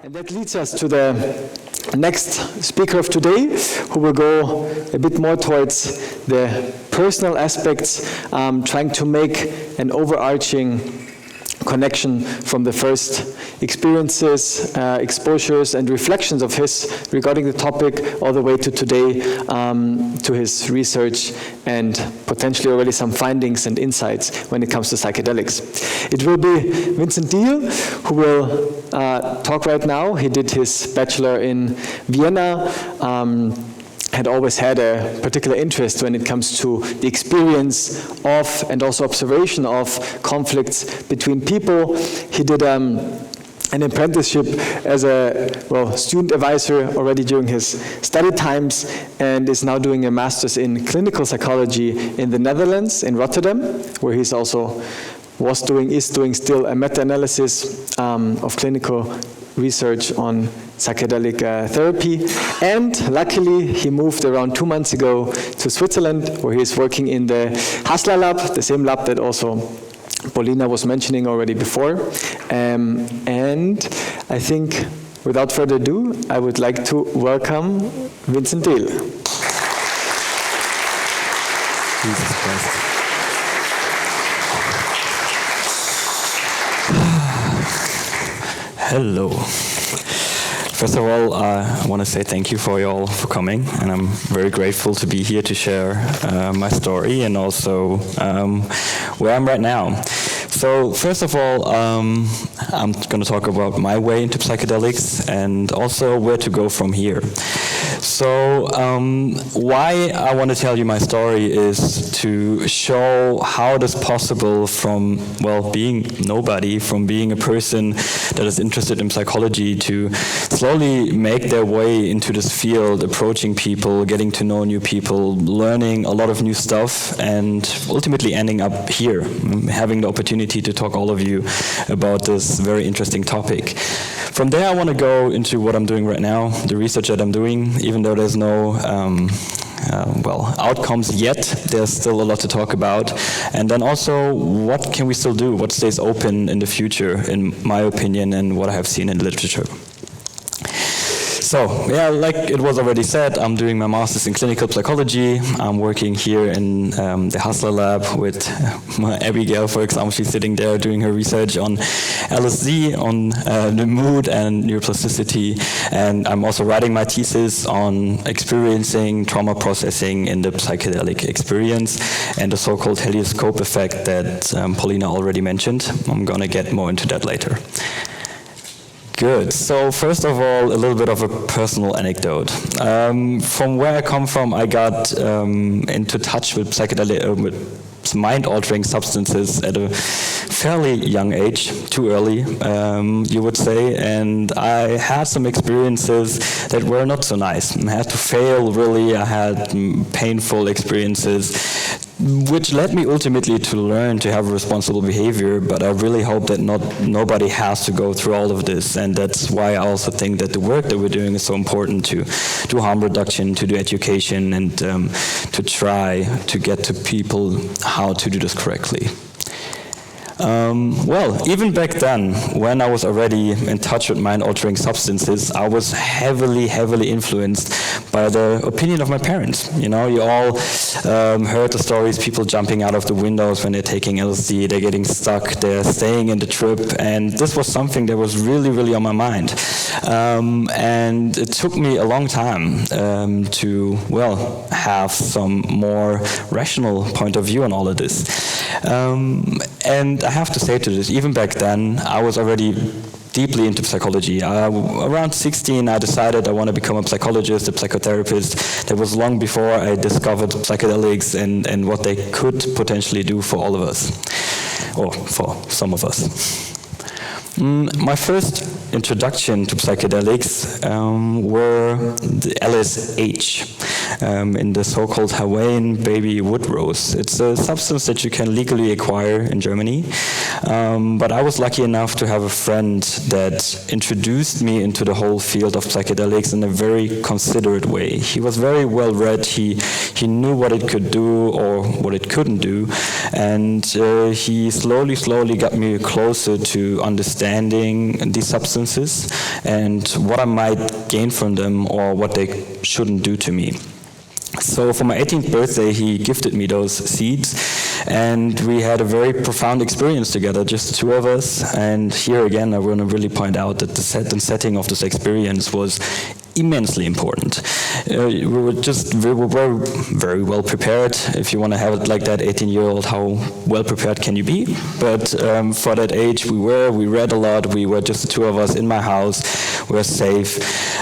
And that leads us to the next speaker of today, who will go a bit more towards the personal aspects, trying to make an overarching connection from the first experiences, exposures, and reflections of his regarding the topic all the way to today, to his research and potentially already some findings and insights when it comes to psychedelics. It will be Vincent Diehl who will talk right now. He did his Bachelor in Vienna, had always had a particular interest when it comes to the experience of and also observation of conflicts between people. He did an apprenticeship as a student advisor already during his study times, and is now doing a master's in clinical psychology in the Netherlands, in Rotterdam, where he's also is doing still a meta-analysis of clinical research on psychedelic therapy. And luckily, he moved around 2 months ago to Switzerland, where he's working in the Hasla lab, the same lab that also Paulina was mentioning already before. And I think, without further ado, I would like to welcome Vincent Diehl. Jesus Christ. Hello. First of all, I want to say thank you for you all for coming, and I'm very grateful to be here to share my story and also where I'm right now. So first of all, I'm going to talk about my way into psychedelics and also where to go from here. So why I want to tell you my story is to show how it is possible from, being nobody, from being a person that is interested in psychology to slowly make their way into this field, approaching people, getting to know new people, learning a lot of new stuff, and ultimately ending up here, having the opportunity to talk all of you about this very interesting topic. From there, I want to go into what I'm doing right now, the research that I'm doing, even though there's no outcomes yet, there's still a lot to talk about. And then also, what can we still do? What stays open in the future, in my opinion, and what I have seen in literature. So, like it was already said, I'm doing my master's in clinical psychology. I'm working here in the Hasla lab with Abigail, for example. She's sitting there doing her research on LSD, on the mood and neuroplasticity. And I'm also writing my thesis on experiencing trauma processing in the psychedelic experience and the so-called helioscope effect that Paulina already mentioned. I'm going to get more into that later. Good. So first of all, a little bit of a personal anecdote. From where I come from, I got into touch with psychedelic, with mind-altering substances at a fairly young age, too early, you would say, and I had some experiences that were not so nice. I had to fail, really. I had painful experiences, which led me ultimately to learn to have responsible behavior, but I really hope that nobody has to go through all of this, and that's why I also think that the work that we're doing is so important, to do harm reduction, to do education, and to try to get to people how to do this correctly. Even back then, when I was already in touch with mind-altering substances, I was heavily influenced by the opinion of my parents. You all heard the stories, people jumping out of the windows when they're taking LSD, they're getting stuck, they're staying in the trip, and this was something that was really on my mind. And it took me a long time to, have some more rational point of view on all of this. And I have to say to this, even back then, I was already deeply into psychology. Around 16, I decided I want to become a psychologist, a psychotherapist. That was long before I discovered psychedelics and what they could potentially do for all of us, or for some of us. My first introduction to psychedelics were the LSH. in the so-called Hawaiian baby wood rose. It's a substance that you can legally acquire in Germany, but I was lucky enough to have a friend that introduced me into the whole field of psychedelics in a very considerate way. He was very well read, he knew what it could do or what it couldn't do, and he slowly got me closer to understanding these substances and what I might gain from them or what they shouldn't do to me. So for my 18th birthday, he gifted me those seeds, and we had a very profound experience together, just the two of us. And here again, I want to really point out that the set and setting of this experience was immensely important. We were very well prepared. If you want to have it like that, 18-year-old, how well prepared can you be? But for that age, we read a lot. We were just the two of us in my house. We were safe,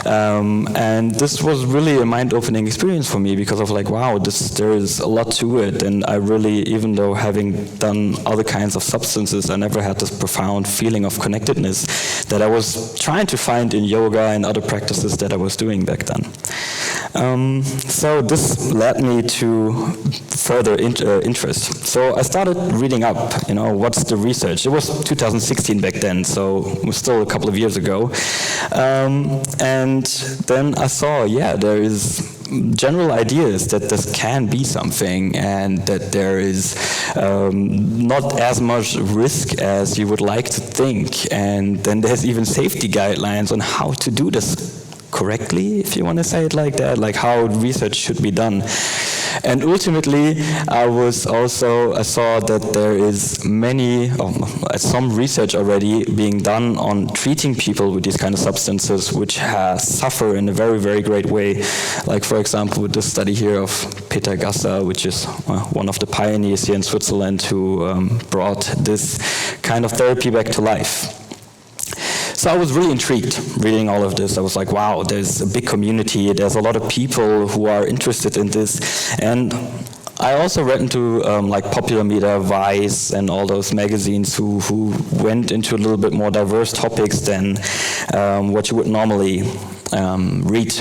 and this was really a mind-opening experience for me because of like, wow, there is a lot to it. And I really, even though having done other kinds of substances, I never had this profound feeling of connectedness that I was trying to find in yoga and other practices that I was doing back then. So this led me to further interest. So I started reading up, what's the research? It was 2016 back then, so it was still a couple of years ago. And then I saw, there is general ideas that this can be something and that there is not as much risk as you would like to think. And then there's even safety guidelines on how to do this correctly, if you want to say it like that, like how research should be done. And ultimately, I saw that there is some research already being done on treating people with these kind of substances which suffer in a very, very great way. Like, for example, with this study here of Peter Gasser, which is one of the pioneers here in Switzerland who brought this kind of therapy back to life. So I was really intrigued reading all of this. I was like, wow, there's a big community. There's a lot of people who are interested in this. And I also read into like Popular Media, Vice, and all those magazines who went into a little bit more diverse topics than what you would normally read.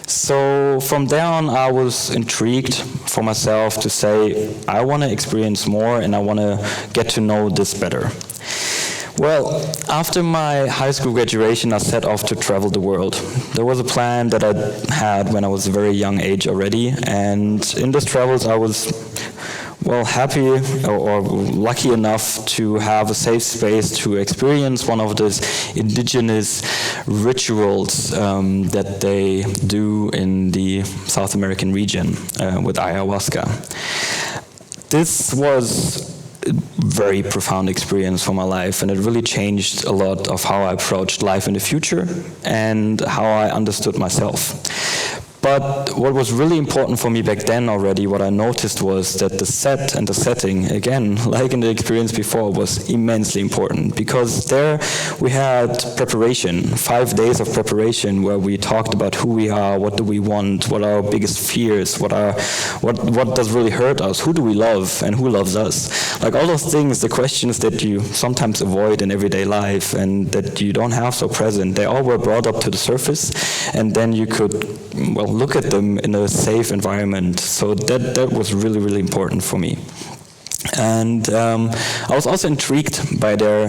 So from there on, I was intrigued for myself to say, I want to experience more and I want to get to know this better. Well, after my high school graduation, I set off to travel the world. There was a plan that I had when I was a very young age already, and in those travels I was, happy or lucky enough to have a safe space to experience one of those indigenous rituals that they do in the South American region with ayahuasca. This was very profound experience for my life, and it really changed a lot of how I approached life in the future and how I understood myself. But what was really important for me back then already, what I noticed was that the set and the setting, again, like in the experience before, was immensely important, because there we had preparation, 5 days of preparation where we talked about who we are, what do we want, what are our biggest fears, what does really hurt us, who do we love, and who loves us. Like all those things, the questions that you sometimes avoid in everyday life and that you don't have so present, they all were brought up to the surface, and then you could, look at them in a safe environment. So that was really, really important for me. And I was also intrigued by their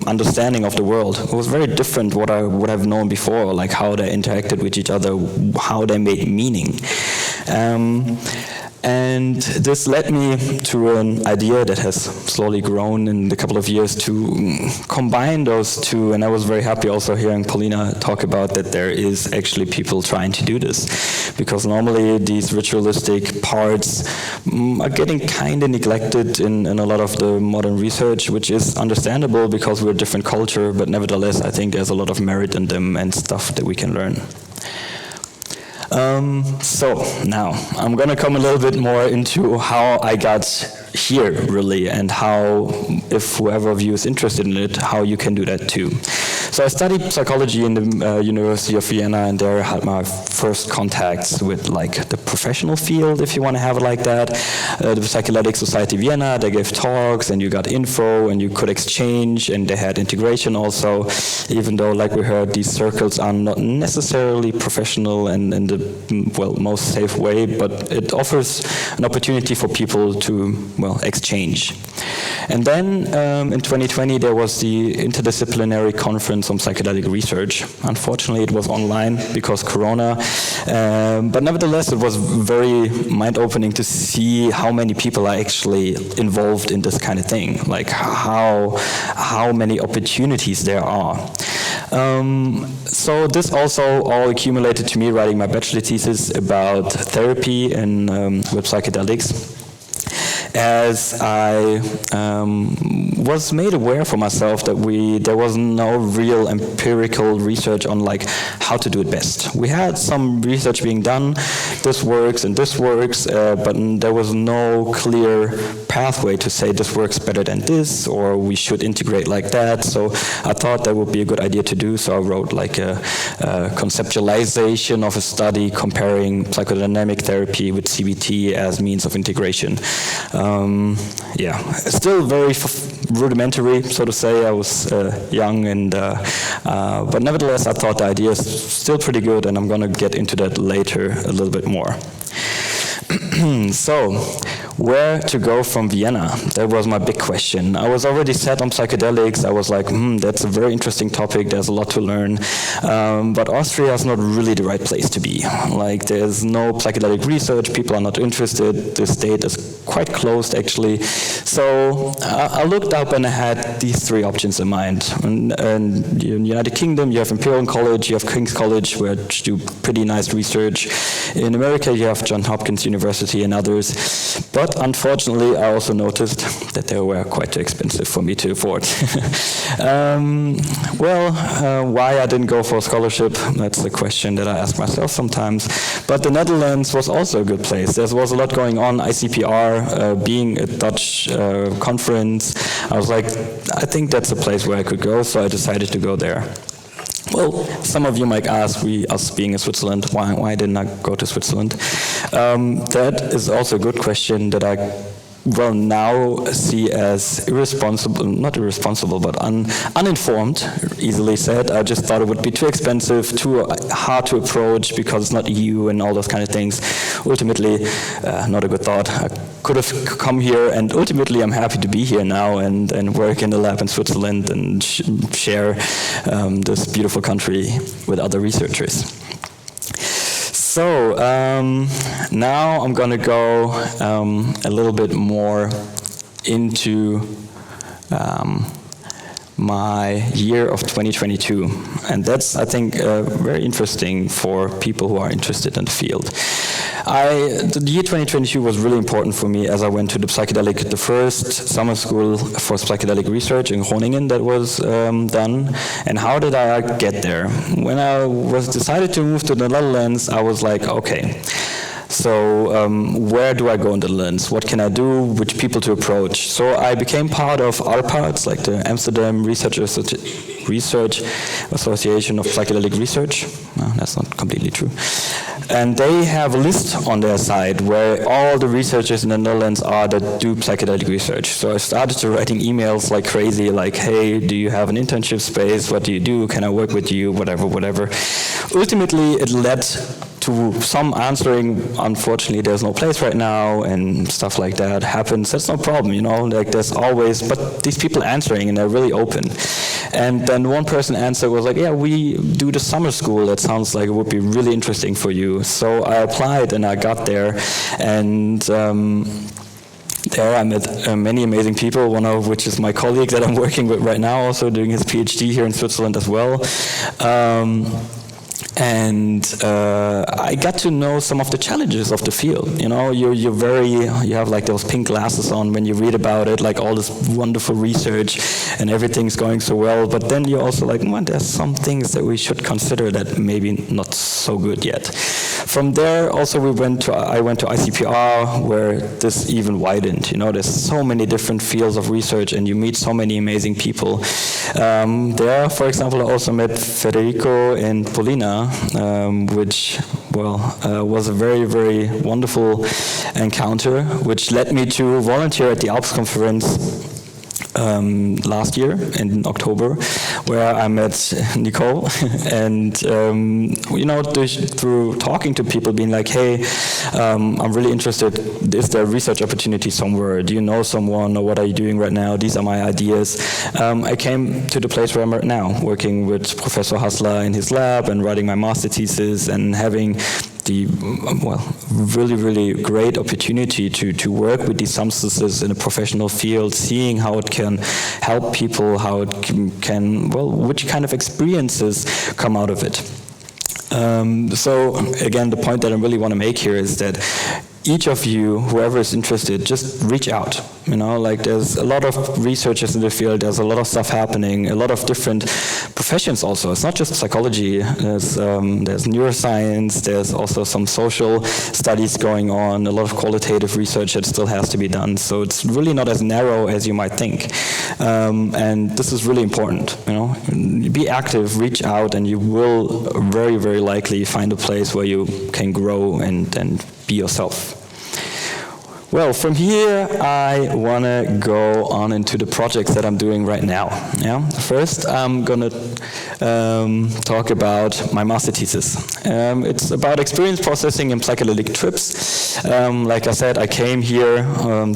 understanding of the world. It was very different what I would have known before, like how they interacted with each other, how they made meaning. And this led me to an idea that has slowly grown in a couple of years to combine those two. And I was very happy also hearing Paulina talk about that there is actually people trying to do this. Because normally these ritualistic parts are getting kind of neglected in a lot of the modern research, which is understandable because we're a different culture. But nevertheless, I think there's a lot of merit in them and stuff that we can learn. So now I'm going to come a little bit more into how I got here, really, and how, if whoever of you is interested in it, how you can do that too. So I studied psychology in the University of Vienna, and there I had my first contacts with like the professional field, if you want to have it like that. The Psychedelic Society Vienna, they gave talks, and you got info, and you could exchange, and they had integration also, even though, like we heard, these circles are not necessarily professional and in the, well, most safe way, but it offers an opportunity for people to, well, exchange. And then in 2020 there was the interdisciplinary conference on psychedelic research. Unfortunately it was online because Corona, but nevertheless it was very mind-opening to see how many people are actually involved in this kind of thing, like how many opportunities there are. So this also all accumulated to me writing my bachelor thesis about therapy and with psychedelics, as I was made aware for myself that there was no real empirical research on like how to do it best. We had some research being done, this works and this works, but there was no clear pathway to say this works better than this, or we should integrate like that. So I thought that would be a good idea to do, so I wrote like a conceptualization of a study comparing psychodynamic therapy with CBT as means of integration. Yeah, still very rudimentary, so to say. I was young, and but nevertheless, I thought the idea is still pretty good, and I'm going to get into that later a little bit more. So, where to go from Vienna? That was my big question. I was already set on psychedelics. I was like, that's a very interesting topic. There's a lot to learn. But Austria is not really the right place to be. Like, there's no psychedelic research. People are not interested. The state is quite closed, actually. So I looked up and I had these three options in mind. And in the United Kingdom, you have Imperial College, you have King's College, which do pretty nice research. In America, you have Johns Hopkins University and others. But unfortunately, I also noticed that they were quite too expensive for me to afford. Why I didn't go for a scholarship, that's the question that I ask myself sometimes. But the Netherlands was also a good place. There was a lot going on, ICPR, being a Dutch conference. I was like, I think that's a place where I could go, so I decided to go there. Well, some of you might ask, us being in Switzerland, why didn't I go to Switzerland? That is also a good question that I now see as not irresponsible, but uninformed, easily said. I just thought it would be too expensive, too hard to approach because it's not EU and all those kind of things. Ultimately, not a good thought. I could have come here, and ultimately I'm happy to be here now and work in the lab in Switzerland and share this beautiful country with other researchers. So now I'm going to go a little bit more into my year of 2022. And that's, I think, very interesting for people who are interested in the field. The year 2022 was really important for me as I went to the first summer school for psychedelic research in Groningen that was done. And how did I get there? When I was decided to move to the Netherlands, I was like, okay, so where do I go in the Netherlands? What can I do? Which people to approach? So I became part of ALPS, like the Amsterdam Research Association of Psychedelic Research. No, that's not completely true. And they have a list on their site where all the researchers in the Netherlands are that do psychedelic research. So I started to writing emails like crazy, like, hey, do you have an internship space? What do you do? Can I work with you? Whatever. Ultimately, it led to some answering. Unfortunately, there's no place right now, and stuff like that happens. That's no problem, like there's always, but these people answering, and they're really open. And then one person answered was like, yeah, we do the summer school. That sounds like it would be really interesting for you. So I applied and I got there, and there I met many amazing people, one of which is my colleague that I'm working with right now, also doing his PhD here in Switzerland as well. And I got to know some of the challenges of the field. You have like those pink glasses on when you read about it, like all this wonderful research and everything's going so well. But then you're also like, there's some things that we should consider that maybe not so good yet. From there, also I went to ICPR, where this even widened. You know, there's so many different fields of research, and you meet so many amazing people. There, for example, I also met Federico and Paulina, which, was a very, very wonderful encounter, which led me to volunteer at the ALPS conference last year in October, where I met Nicole, and through talking to people, being like, hey, I'm really interested, is there a research opportunity somewhere? Do you know someone, or what are you doing right now? These are my ideas. I came to the place where I'm right now, working with Professor Hassler in his lab and writing my master thesis and having the really, really great opportunity to work with these substances in a professional field, seeing how it can help people, how it can which kind of experiences come out of it. So again, the point that I really want to make here is that each of you, whoever is interested, just reach out. You know, like there's a lot of researchers in the field, there's a lot of stuff happening, a lot of different professions also. It's not just psychology, there's neuroscience, there's also some social studies going on, a lot of qualitative research that still has to be done. So it's really not as narrow as you might think. And this is really important, you know. Be active, reach out, and you will very, very likely find a place where you can grow and be yourself. Well, from here, I want to go on into the projects that I'm doing right now. Yeah? First, I'm going to talk about my master thesis. It's about experience processing in psychedelic trips. Like I said, I came here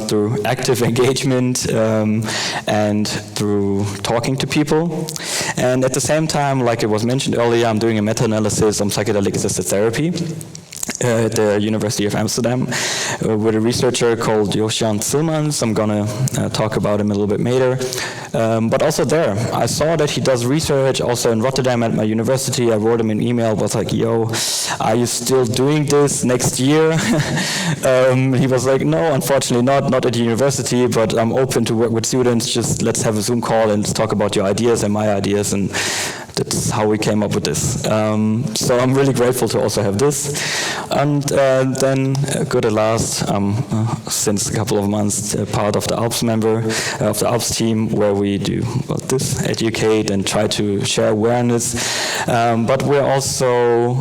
through active engagement and through talking to people. And at the same time, like it was mentioned earlier, I'm doing a meta-analysis on psychedelic-assisted therapy at the University of Amsterdam with a researcher called Josjan Zilmans. I'm going to talk about him a little bit later. But also there, I saw that he does research also in Rotterdam at my university. I wrote him an email, was like, yo, are you still doing this next year? He was like, no, unfortunately not at the university, but I'm open to work with students. Just let's have a Zoom call and talk about your ideas and my ideas. And that's how we came up with this. So I'm really grateful to also have this. And then, good at last, since a couple of months, part of the ALPS member, of the ALPS team, where we do this, educate and try to share awareness. But we're also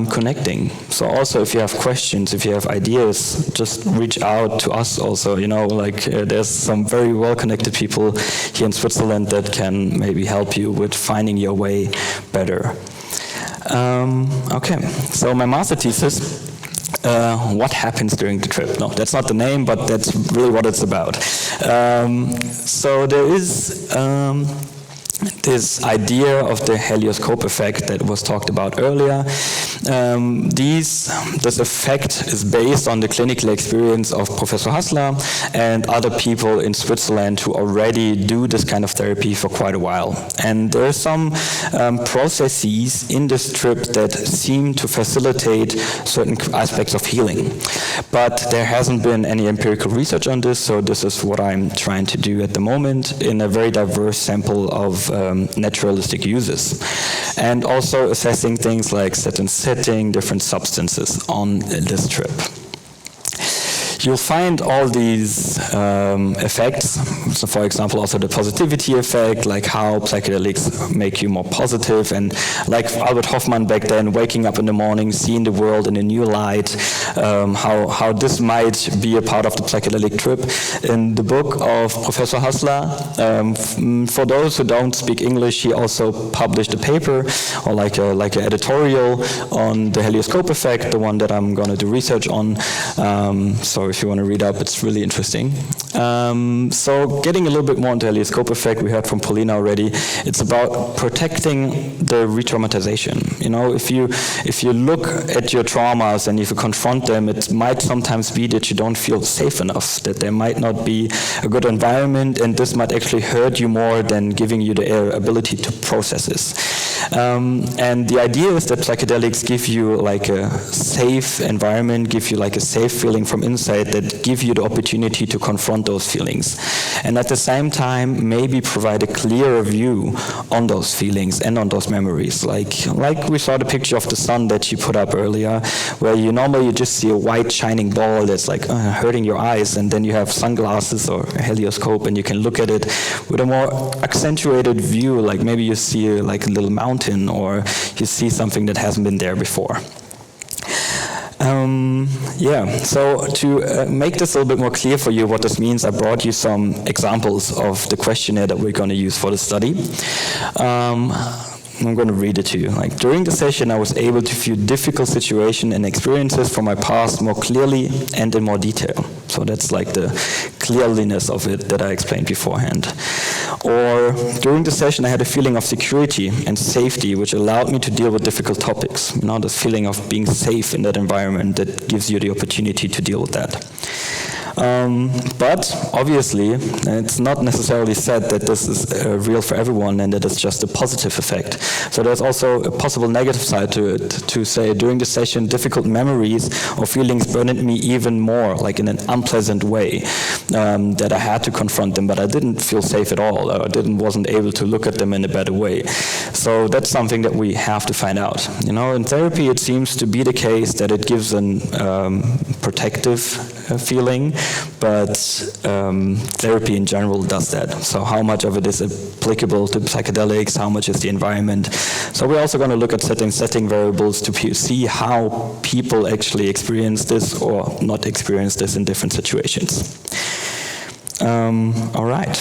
connecting. So also, if you have questions, if you have ideas, just reach out to us also. You know, like there's some very well-connected people here in Switzerland that can maybe help you with finding your way better. Okay, so my master thesis, what happens during the trip? No, that's not the name, but that's really what it's about. So there is this idea of the helioscope effect that was talked about earlier. This effect is based on the clinical experience of Professor Hassler and other people in Switzerland who already do this kind of therapy for quite a while. And there are some processes in this trip that seem to facilitate certain aspects of healing. But there hasn't been any empirical research on this, so this is what I'm trying to do at the moment in a very diverse sample of naturalistic uses, and also assessing things like set and setting, different substances on this trip. You'll find all these effects, so for example also the positivity effect, like how psychedelics make you more positive, and like Albert Hoffman back then, waking up in the morning, seeing the world in a new light, how this might be a part of the psychedelic trip. In the book of Professor Hassler, for those who don't speak English, he also published a paper, or like an editorial on the helioscope effect, the one that I'm going to do research on. So if you want to read up, it's really interesting. So getting a little bit more into helioscope effect, we heard from Paulina already, it's about protecting the re-traumatization. You know, if you look at your traumas and if you confront them, it might sometimes be that you don't feel safe enough, that there might not be a good environment, and this might actually hurt you more than giving you the ability to process this. And the idea is that psychedelics give you like a safe environment, give you like a safe feeling from inside that give you the opportunity to confront those feelings. And at the same time, maybe provide a clearer view on those feelings and on those memories. Like we saw the picture of the sun that you put up earlier, where you normally just see a white shining ball that's like hurting your eyes, and then you have sunglasses or a helioscope and you can look at it with a more accentuated view, like maybe you see like a little mountain or you see something that hasn't been there before. So to make this a little bit more clear for you what this means, I brought you some examples of the questionnaire that we're going to use for the study. I'm going to read it to you. Like, during the session, I was able to view difficult situations and experiences from my past more clearly and in more detail. So that's like the clearliness of it that I explained beforehand. Or during the session, I had a feeling of security and safety, which allowed me to deal with difficult topics. You know, this feeling of being safe in that environment that gives you the opportunity to deal with that. But obviously, it's not necessarily said that this is real for everyone and that it's just a positive effect. So there's also a possible negative side to it, to say during the session, difficult memories or feelings burdened me even more, like in an unpleasant way, that I had to confront them, but I didn't feel safe at all, or wasn't able to look at them in a better way. So that's something that we have to find out. You know, in therapy, it seems to be the case that it gives an protective feeling, but therapy in general does that. So how much of it is applicable to psychedelics, how much is the environment? So we're also going to look at setting variables to see how people actually experience this or not experience this in different situations. All right.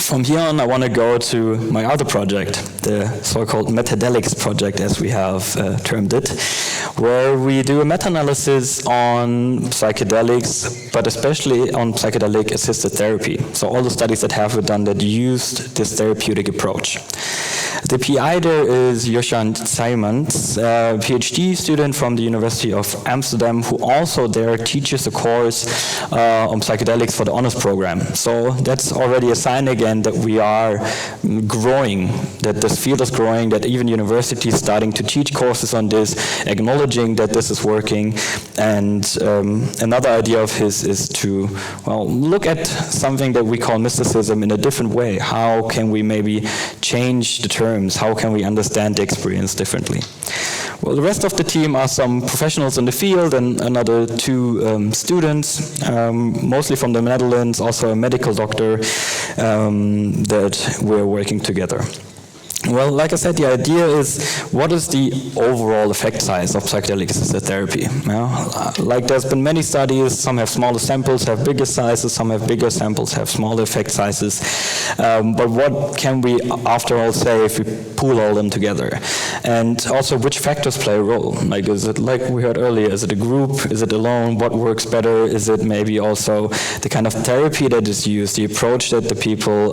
From here on, I want to go to my other project, the so-called Metadelics Project, as we have termed it, where we do a meta-analysis on psychedelics, but especially on psychedelic-assisted therapy. So all the studies that have been done that used this therapeutic approach. The PI there is Joshan Simons, a PhD student from the University of Amsterdam, who also there teaches a course on psychedelics for the honors program. So that's already a sign again that we are growing, that this field is growing, that even universities starting to teach courses on this, acknowledging that this is working. And another idea of his is to, well, look at something that we call mysticism in a different way. How can we maybe change the terms? How can we understand the experience differently? Well, the rest of the team are some professionals in the field and another two students, mostly from the Netherlands, also a medical doctor that we're working together. Well, like I said, the idea is, what is the overall effect size of psychedelic-assisted therapy? You know, like there's been many studies, some have smaller samples, have bigger sizes, some have bigger samples, have smaller effect sizes. But what can we, after all, say if we pool all them together? And also, which factors play a role? Like, is it, like we heard earlier, is it a group? Is it alone? What works better? Is it maybe also the kind of therapy that is used, the approach that the people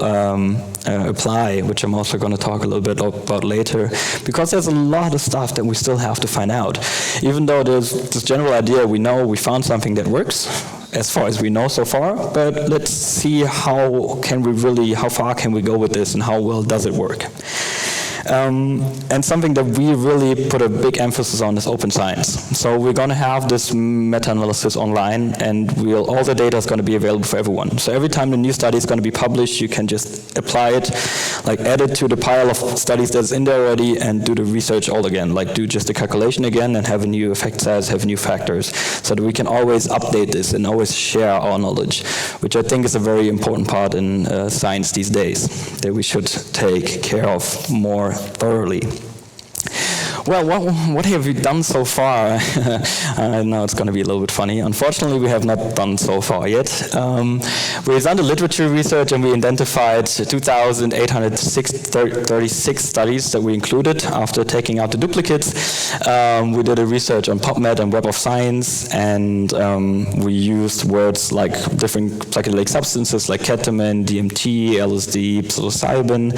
apply, which I'm also going to talk a little bit about later, because there's a lot of stuff that we still have to find out. Even though there's this general idea, we know we found something that works, as far as we know so far, but let's see how far can we go with this and how well does it work. And something that we really put a big emphasis on is open science. So we're going to have this meta-analysis online, and all the data is going to be available for everyone. So every time the new study is going to be published, you can just apply it, like add it to the pile of studies that's in there already, and do the research all again, like do just the calculation again and have a new effect size, have new factors, so that we can always update this and always share our knowledge, which I think is a very important part in science these days, that we should take care of more thoroughly. Well, what have we done so far? I know it's going to be a little bit funny. Unfortunately, we have not done so far yet. We've done the literature research, and we identified 2,836 studies that we included after taking out the duplicates. We did a research on PubMed and Web of Science, and we used words like different psychedelic substances like ketamine, DMT, LSD, psilocybin.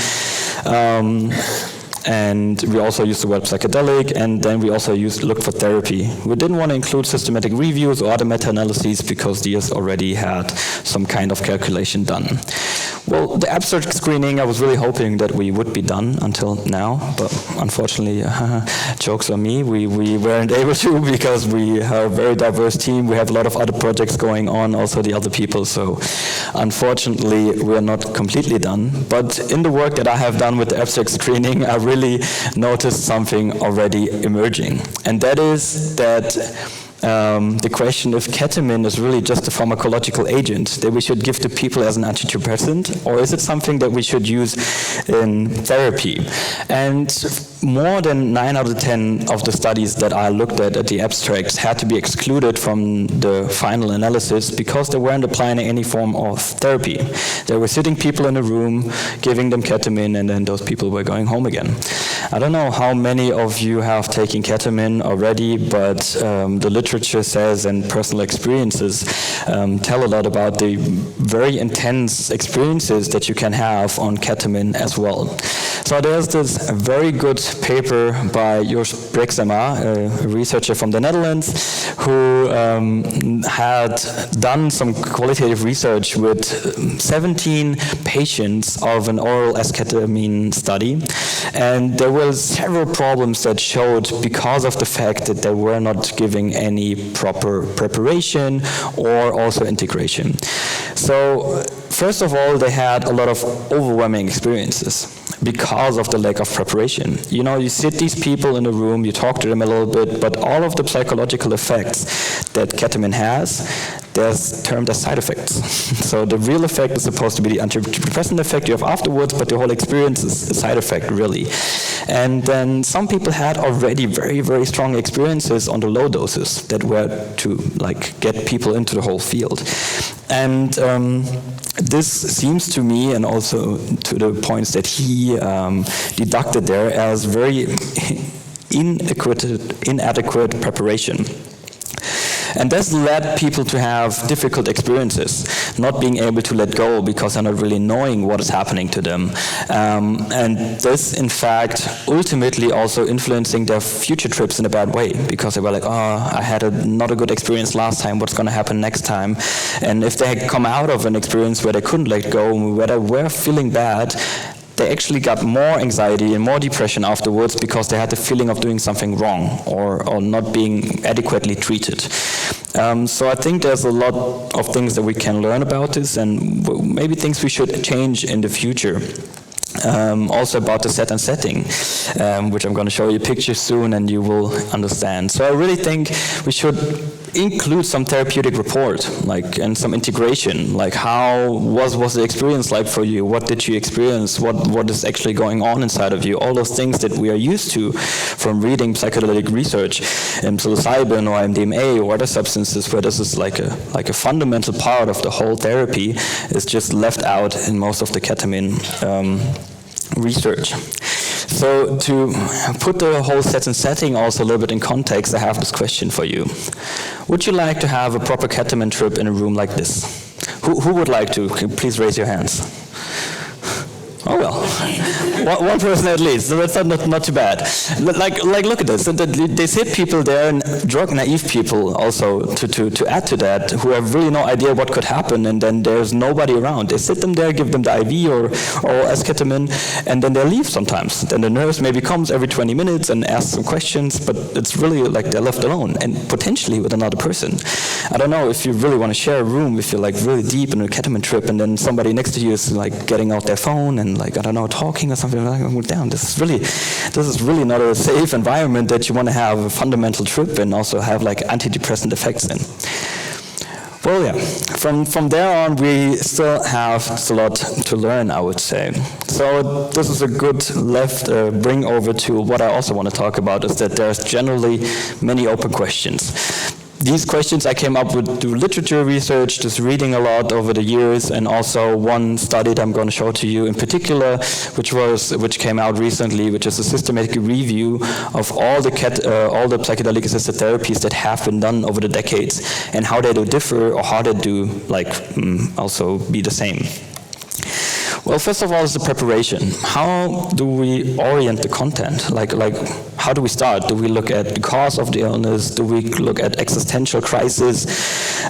And we also used the word psychedelic, and then we also looked for therapy. We didn't want to include systematic reviews or other meta-analyses because these already had some kind of calculation done. Well, the abstract screening, I was really hoping that we would be done until now, but unfortunately, jokes on me, we weren't able to because we are a very diverse team. We have a lot of other projects going on, also the other people, so unfortunately, we are not completely done. But in the work that I have done with the abstract screening, I really noticed something already emerging, and that is that the question if ketamine is really just a pharmacological agent that we should give to people as an antidepressant, or is it something that we should use in therapy? And more than 9 out of 10 of the studies that I looked at the abstracts had to be excluded from the final analysis because they weren't applying any form of therapy. They were sitting people in a room, giving them ketamine, and then those people were going home again. I don't know how many of you have taken ketamine already, but the literature says, and personal experiences tell a lot about the very intense experiences that you can have on ketamine as well. So there's this very good paper by Joost Brixema, a researcher from the Netherlands, who had done some qualitative research with 17 patients of an oral esketamine study. And there were several problems that showed because of the fact that they were not giving any proper preparation or also integration. So first of all, they had a lot of overwhelming experiences because of the lack of preparation. You know, you sit these people in a room, you talk to them a little bit, but all of the psychological effects that ketamine has, they're termed as side effects. So the real effect is supposed to be the antidepressant effect you have afterwards, but the whole experience is a side effect, really. And then some people had already very, very strong experiences on the low doses that were to like get people into the whole field. And this seems to me, and also to the points that he deducted there, as very inadequate preparation. And this led people to have difficult experiences, not being able to let go because they're not really knowing what is happening to them. And this, in fact, ultimately also influencing their future trips in a bad way, because they were like, oh, I had not a good experience last time, what's going to happen next time? And if they had come out of an experience where they couldn't let go, where they were feeling bad, they actually got more anxiety and more depression afterwards because they had the feeling of doing something wrong or not being adequately treated. So I think there's a lot of things that we can learn about this, and maybe things we should change in the future. Also about the set and setting, which I'm going to show you pictures soon and you will understand. So I really think we should include some therapeutic report, and some integration, like how was the experience like for you? What did you experience? What is actually going on inside of you? All those things that we are used to from reading psychedelic research, psilocybin or MDMA or other substances, where this is like a fundamental part of the whole therapy, is just left out in most of the ketamine research. So to put the whole set and setting also a little bit in context, I have this question for you. Would you like to have a proper ketamine trip in a room like this? Who would like to? Please raise your hands. Oh well, one person at least. So that's not too bad. Like look at this. They sit people there, and drug naive people also to add to that, who have really no idea what could happen, and then there's nobody around. They sit them there, give them the IV or esketamine, and then they leave sometimes. Then the nurse maybe comes every 20 minutes and asks some questions, but it's really like they're left alone and potentially with another person. I don't know if you really want to share a room if you're like really deep in a ketamine trip, and then somebody next to you is like getting out their phone and I don't know, talking or something like that. Damn, this is really not a safe environment that you want to have a fundamental trip and also have like antidepressant effects in. Well, yeah, from there on, we still have a lot to learn, I would say. So this is a good bring over to what I also want to talk about, is that there's generally many open questions. These questions I came up with through literature research, just reading a lot over the years, and also one study that I'm going to show to you in particular, which came out recently, which is a systematic review of all the psychedelic assisted therapies that have been done over the decades, and how they do differ or how they do also be the same. Well, first of all, is the preparation. How do we orient the content? Like, how do we start? Do we look at the cause of the illness? Do we look at existential crisis?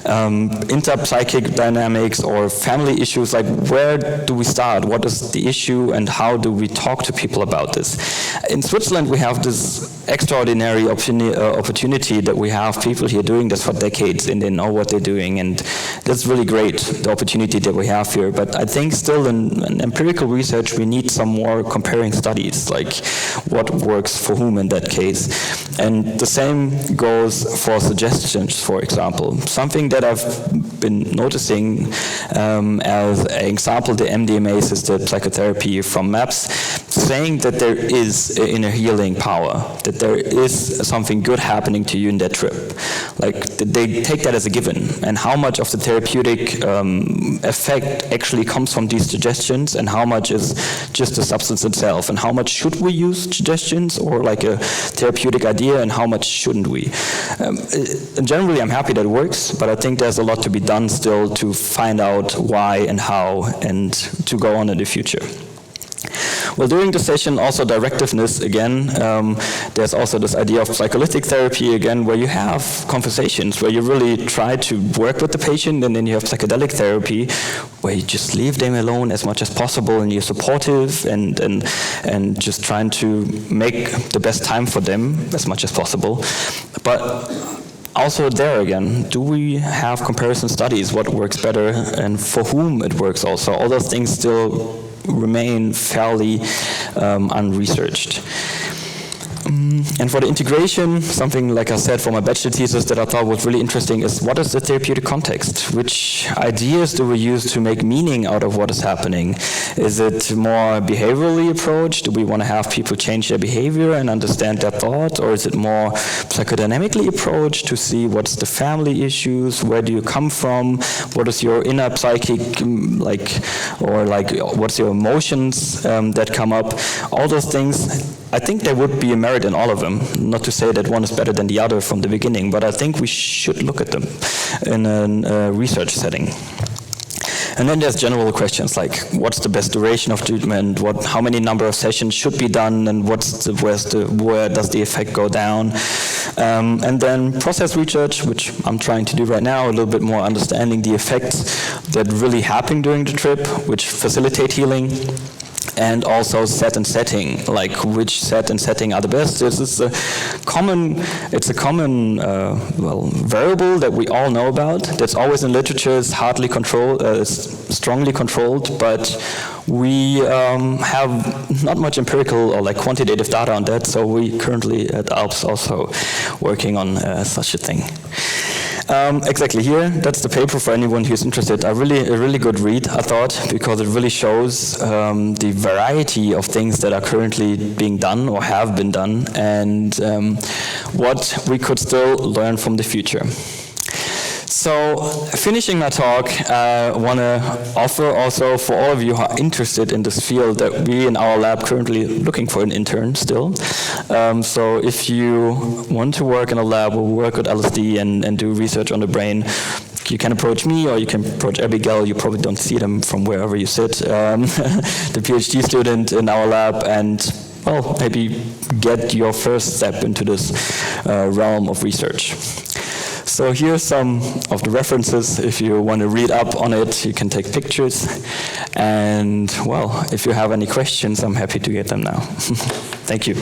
interpsychic dynamics or family issues, like where do we start? What is the issue and how do we talk to people about this? In Switzerland, we have this extraordinary opportunity that we have people here doing this for decades and they know what they're doing, and that's really great, the opportunity that we have here. But I think still in empirical research we need some more comparing studies, like what works for whom in that case. And the same goes for suggestions, for example. Something that I've been noticing as an example, the MDMA-assisted psychotherapy from MAPS, saying that there is an inner healing power, that there is something good happening to you in that trip. Like, they take that as a given, and how much of the therapeutic effect actually comes from these suggestions, and how much is just the substance itself, and how much should we use suggestions or like a therapeutic idea, and how much shouldn't we? Generally, I'm happy that it works, but I think there's a lot to be done still to find out why and how, and to go on in the future. Well, during the session, also directiveness again, there's also this idea of psycholytic therapy again, where you have conversations, where you really try to work with the patient, and then you have psychedelic therapy, where you just leave them alone as much as possible, and you're supportive, and just trying to make the best time for them as much as possible. But also there again, do we have comparison studies, what works better, and for whom it works also? All those things still remain fairly unresearched. And for the integration, something like I said for my bachelor thesis that I thought was really interesting is, what is the therapeutic context? Which ideas do we use to make meaning out of what is happening? Is it more behaviorally approached? Do we want to have people change their behavior and understand their thought? Or is it more psychodynamically approached to see what's the family issues? Where do you come from? What is your inner psychic, what's your emotions that come up? All those things, I think there would be a merit in all of them. Not to say that one is better than the other from the beginning, but I think we should look at them in a research setting. And then there's general questions like, what's the best duration of treatment? How many number of sessions should be done? And where does the effect go down? And then process research, which I'm trying to do right now, a little bit more understanding the effects that really happen during the trip, which facilitate healing. And also set and setting, like which set and setting are the best. This is a common variable that we all know about. That's always in literature. It's hardly controlled, it's strongly controlled, but we have not much empirical or like quantitative data on that. So we currently at ALPS also working on such a thing. Exactly here, that's the paper for anyone who's interested. A really good read, I thought, because it really shows the variety of things that are currently being done or have been done, and what we could still learn from the future. So, finishing my talk, I want to offer also for all of you who are interested in this field that we in our lab currently looking for an intern still. So if you want to work in a lab or work with LSD and do research on the brain, you can approach me or you can approach Abigail. You probably don't see them from wherever you sit, the PhD student in our lab, and well, maybe get your first step into this realm of research. So here's some of the references. If you want to read up on it, you can take pictures. And, well, if you have any questions, I'm happy to get them now. Thank you.